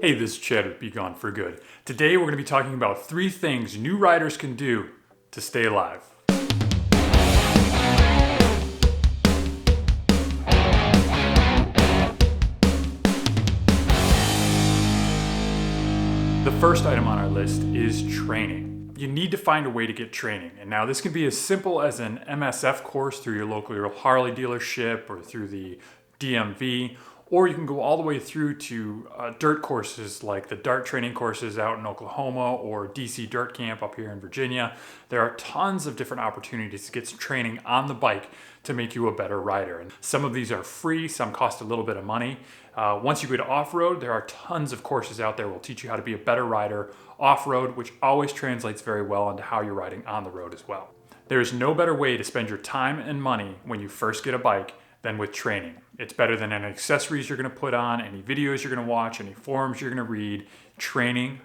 Hey, this is Chad with BeGoneForGood. Today we're going to be talking about 3 things new riders can do to stay alive. The first item on our list is training. You need to find a way to get training. And now this can be as simple as an MSF course through your local Harley dealership or through the DMV, or you can go all the way through to dirt courses like the dart training courses out in Oklahoma or DC Dirt Camp up here in Virginia. There are tons of different opportunities to get some training on the bike to make you a better rider. And some of these are free, some cost a little bit of money. Once you go to off-road, there are tons of courses out there that will teach you how to be a better rider off-road, which always translates very well into how you're riding on the road as well. There's no better way to spend your time and money when you first get a bike than with training. It's better than any accessories you're going to put on, any videos you're going to watch, any forums you're going to read. Training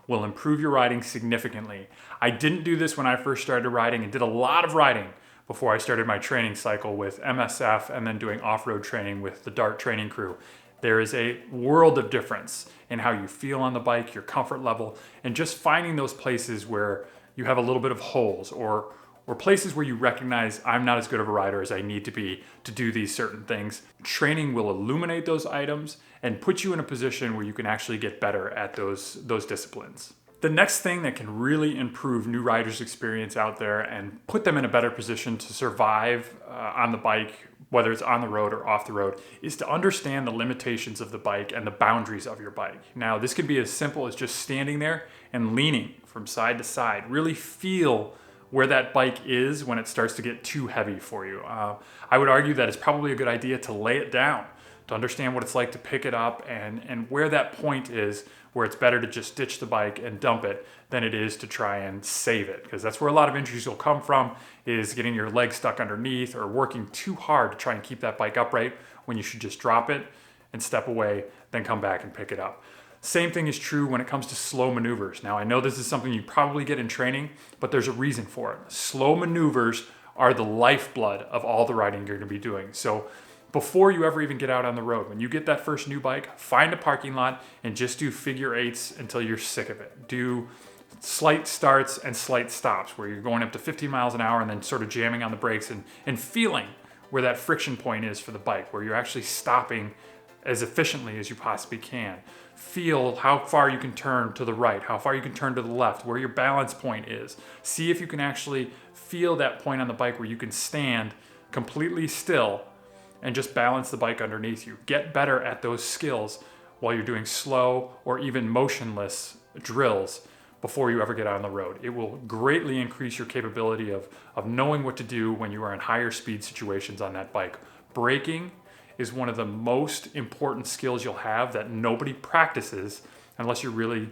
will improve your riding significantly. I didn't do this when I first started riding and did a lot of riding before I started my training cycle with MSF and then doing off-road training with the Dart training crew. There is a world of difference in how you feel on the bike, your comfort level, and just finding those places where you have a little bit of holes or places where you recognize I'm not as good of a rider as I need to be to do these certain things. Training will illuminate those items and put you in a position where you can actually get better at those disciplines. The next thing that can really improve new riders' experience out there and put them in a better position to survive on the bike, whether it's on the road or off the road, is to understand the limitations of the bike and the boundaries of your bike. Now, this can be as simple as just standing there and leaning from side to side. Really feel where that bike is when it starts to get too heavy for you. I would argue that it's probably a good idea to lay it down, to understand what it's like to pick it up and where that point is where it's better to just ditch the bike and dump it than it is to try and save it. Because that's where a lot of injuries will come from, is getting your leg stuck underneath or working too hard to try and keep that bike upright when you should just drop it and step away, then come back and pick it up. Same thing is true when it comes to slow maneuvers. Now, I know this is something you probably get in training, but there's a reason for it. Slow maneuvers are the lifeblood of all the riding you're going to be doing. So before you ever even get out on the road, when you get that first new bike, find a parking lot and just do figure eights until you're sick of it. Do slight starts and slight stops where you're going up to 50 miles an hour and then sort of jamming on the brakes and feeling where that friction point is for the bike, where you're actually stopping as efficiently as you possibly can. Feel how far you can turn to the right, how far you can turn to the left, where your balance point is. See if you can actually feel that point on the bike where you can stand completely still and just balance the bike underneath you. Get better at those skills while you're doing slow or even motionless drills before you ever get on the road. It will greatly increase your capability of knowing what to do when you are in higher speed situations on that bike. Braking is one of the most important skills you'll have that nobody practices unless you're really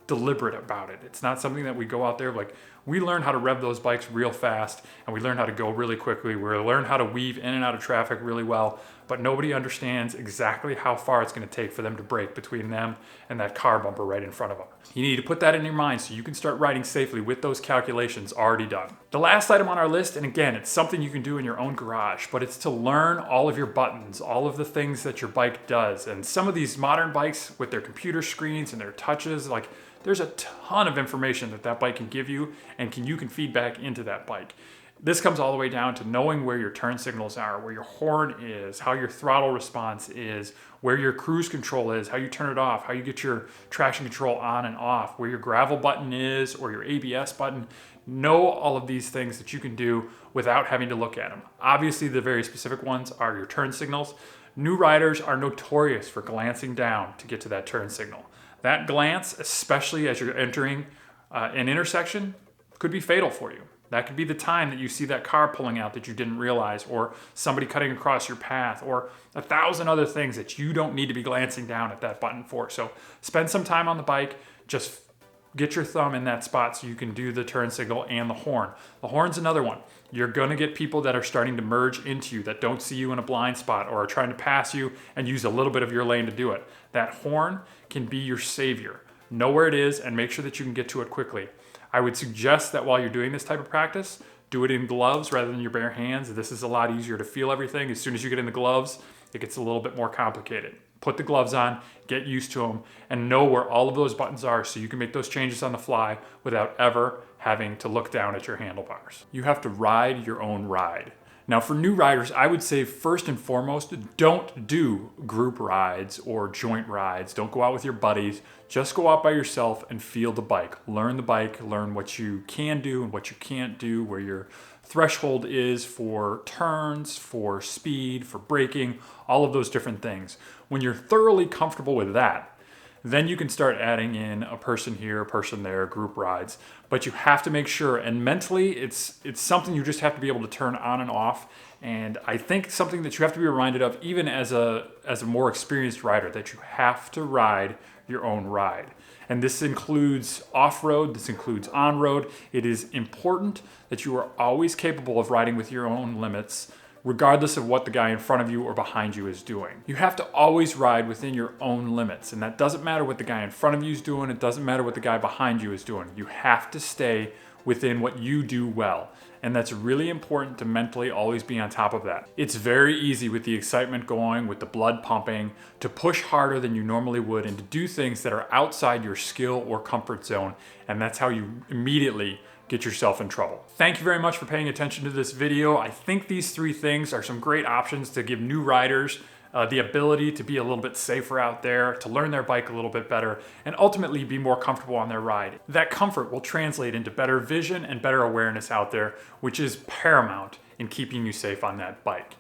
deliberate about it. It's not something that we go out there like, we learn how to rev those bikes real fast and we learn how to go really quickly. We learn how to weave in and out of traffic really well, but nobody understands exactly how far it's going to take for them to brake between them and that car bumper right in front of them. You need to put that in your mind so you can start riding safely with those calculations already done. The last item on our list, and again, it's something you can do in your own garage, but it's to learn all of your buttons, all of the things that your bike does. And some of these modern bikes with their computer screens and their touches, like, there's a ton of information that bike can give you and you can feed back into that bike. This comes all the way down to knowing where your turn signals are, where your horn is, how your throttle response is, where your cruise control is, how you turn it off, how you get your traction control on and off, where your gravel button is or your ABS button. Know all of these things that you can do without having to look at them. Obviously, the very specific ones are your turn signals. New riders are notorious for glancing down to get to that turn signal. That glance, especially as you're entering an intersection, could be fatal for you. That could be the time that you see that car pulling out that you didn't realize, or somebody cutting across your path, or 1,000 other things that you don't need to be glancing down at that button for. So spend some time on the bike, just get your thumb in that spot so you can do the turn signal and the horn. The horn's another one. You're gonna get people that are starting to merge into you, that don't see you in a blind spot or are trying to pass you and use a little bit of your lane to do it. That horn can be your savior. Know where it is and make sure that you can get to it quickly. I would suggest that while you're doing this type of practice, do it in gloves rather than your bare hands. This is a lot easier to feel everything. As soon as you get in the gloves, it gets a little bit more complicated. Put the gloves on, get used to them, and know where all of those buttons are so you can make those changes on the fly without ever having to look down at your handlebars. You have to ride your own ride. Now for new riders, I would say first and foremost, don't do group rides or joint rides. Don't go out with your buddies. Just go out by yourself and feel the bike. Learn the bike, learn what you can do and what you can't do, where your threshold is for turns, for speed, for braking, all of those different things. When you're thoroughly comfortable with that, then you can start adding in a person here, a person there, group rides. But you have to make sure, and mentally, it's something you just have to be able to turn on and off. And I think something that you have to be reminded of, even as a more experienced rider, that you have to ride your own ride. And this includes off-road, this includes on-road. It is important that you are always capable of riding with your own limits, regardless of what the guy in front of you or behind you is doing. You have to always ride within your own limits, and that doesn't matter what the guy in front of you is doing, it doesn't matter what the guy behind you is doing. You have to stay within what you do well, and that's really important to mentally always be on top of that. It's very easy with the excitement going, with the blood pumping, to push harder than you normally would and to do things that are outside your skill or comfort zone, and that's how you immediately get yourself in trouble. Thank you very much for paying attention to this video. I think these 3 things are some great options to give new riders the ability to be a little bit safer out there, to learn their bike a little bit better, and ultimately be more comfortable on their ride. That comfort will translate into better vision and better awareness out there, which is paramount in keeping you safe on that bike.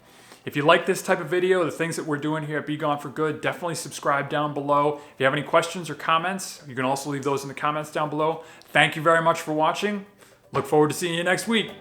If you like this type of video, the things that we're doing here at BeGoneForGood, definitely subscribe down below. If you have any questions or comments, you can also leave those in the comments down below. Thank you very much for watching. Look forward to seeing you next week.